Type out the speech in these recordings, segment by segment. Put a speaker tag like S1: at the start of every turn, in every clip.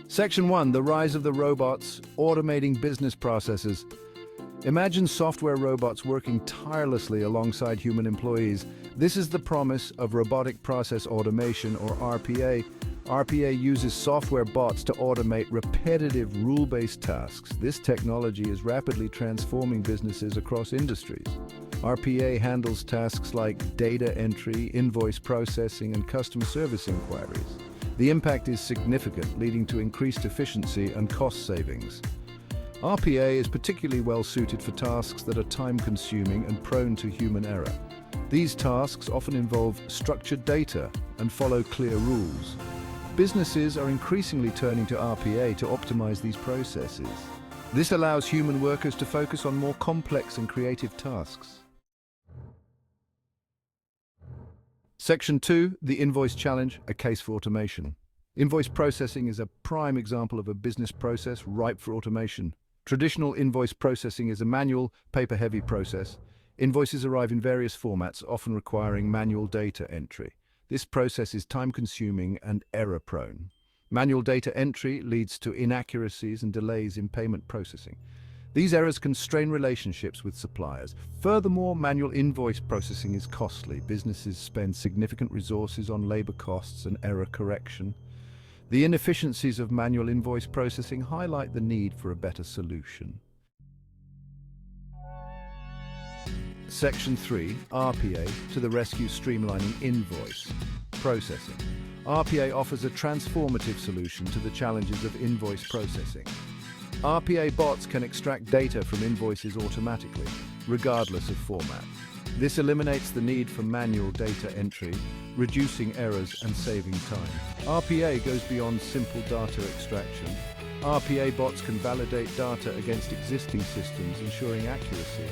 S1: Section 1, the rise of the robots, automating business processes. Imagine software robots working tirelessly alongside human employees. This is the promise of robotic process automation, or RPA. RPA uses software bots to automate repetitive, rule-based tasks. This technology is rapidly transforming businesses across industries. RPA handles tasks like data entry, invoice processing, and customer service inquiries. The impact is significant, leading to increased efficiency and cost savings. RPA is particularly well suited for tasks that are time-consuming and prone to human error. These tasks often involve structured data and follow clear rules. Businesses are increasingly turning to RPA to optimize these processes. This allows human workers to focus on more complex and creative tasks. Section 2, the invoice challenge, a case for automation. Invoice processing is a prime example of a business process ripe for automation. Traditional invoice processing is a manual, paper-heavy process. Invoices arrive in various formats, often requiring manual data entry. This process is time-consuming and error-prone. Manual data entry leads to inaccuracies and delays in payment processing. These errors can strain relationships with suppliers. Furthermore, manual invoice processing is costly. Businesses spend significant resources on labor costs and error correction. The inefficiencies of manual invoice processing highlight the need for a better solution. Section 3, RPA to the rescue, streamlining invoice processing. RPA offers a transformative solution to the challenges of invoice processing. RPA bots can extract data from invoices automatically, regardless of format. This eliminates the need for manual data entry, reducing errors and saving time. RPA goes beyond simple data extraction. RPA bots can validate data against existing systems, ensuring accuracy.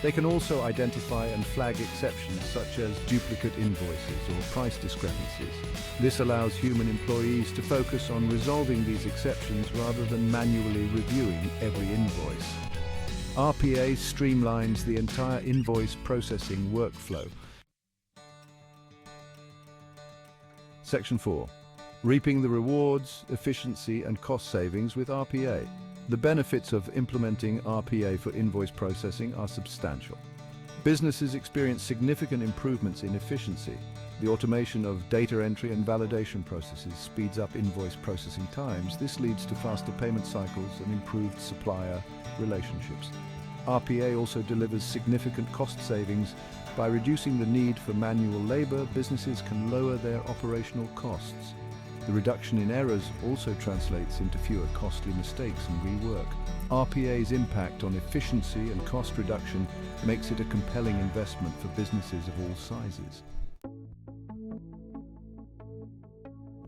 S1: They can also identify and flag exceptions such as duplicate invoices or price discrepancies. This allows human employees to focus on resolving these exceptions rather than manually reviewing every invoice. RPA streamlines the entire invoice processing workflow. Section 4. Reaping the rewards, efficiency, and cost savings with RPA. The benefits of implementing RPA for invoice processing are substantial. Businesses experience significant improvements in efficiency. The automation of data entry and validation processes speeds up invoice processing times. This leads to faster payment cycles and improved supplier relationships. RPA also delivers significant cost savings. By reducing the need for manual labor, businesses can lower their operational costs. The reduction in errors also translates into fewer costly mistakes and rework. RPA's impact on efficiency and cost reduction makes it a compelling investment for businesses of all sizes.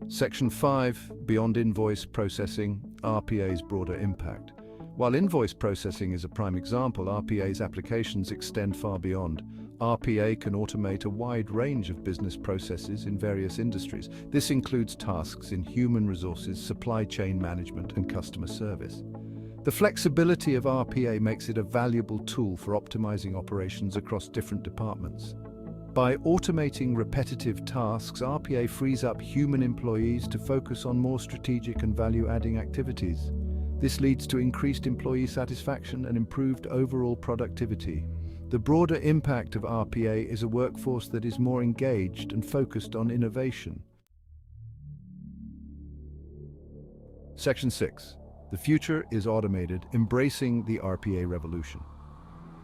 S1: Section 5, beyond invoice processing, RPA's broader impact. While invoice processing is a prime example, RPA's applications extend far beyond. RPA can automate a wide range of business processes in various industries. This includes tasks in human resources, supply chain management, and customer service. The flexibility of RPA makes it a valuable tool for optimizing operations across different departments. By automating repetitive tasks, RPA frees up human employees to focus on more strategic and value-adding activities. This leads to increased employee satisfaction and improved overall productivity. The broader impact of RPA is a workforce that is more engaged and focused on innovation. Section 6. The future is automated, embracing the RPA revolution.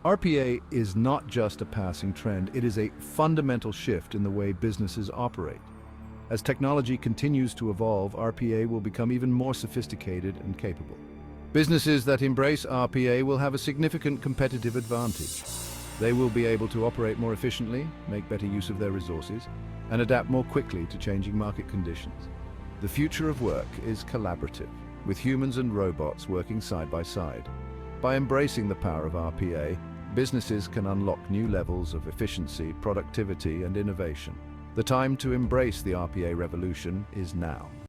S1: RPA is not just a passing trend, it is a fundamental shift in the way businesses operate. As technology continues to evolve, RPA will become even more sophisticated and capable. Businesses that embrace RPA will have a significant competitive advantage. They will be able to operate more efficiently, make better use of their resources, and adapt more quickly to changing market conditions. The future of work is collaborative, with humans and robots working side by side. By embracing the power of RPA, businesses can unlock new levels of efficiency, productivity, and innovation. The time to embrace the RPA revolution is now.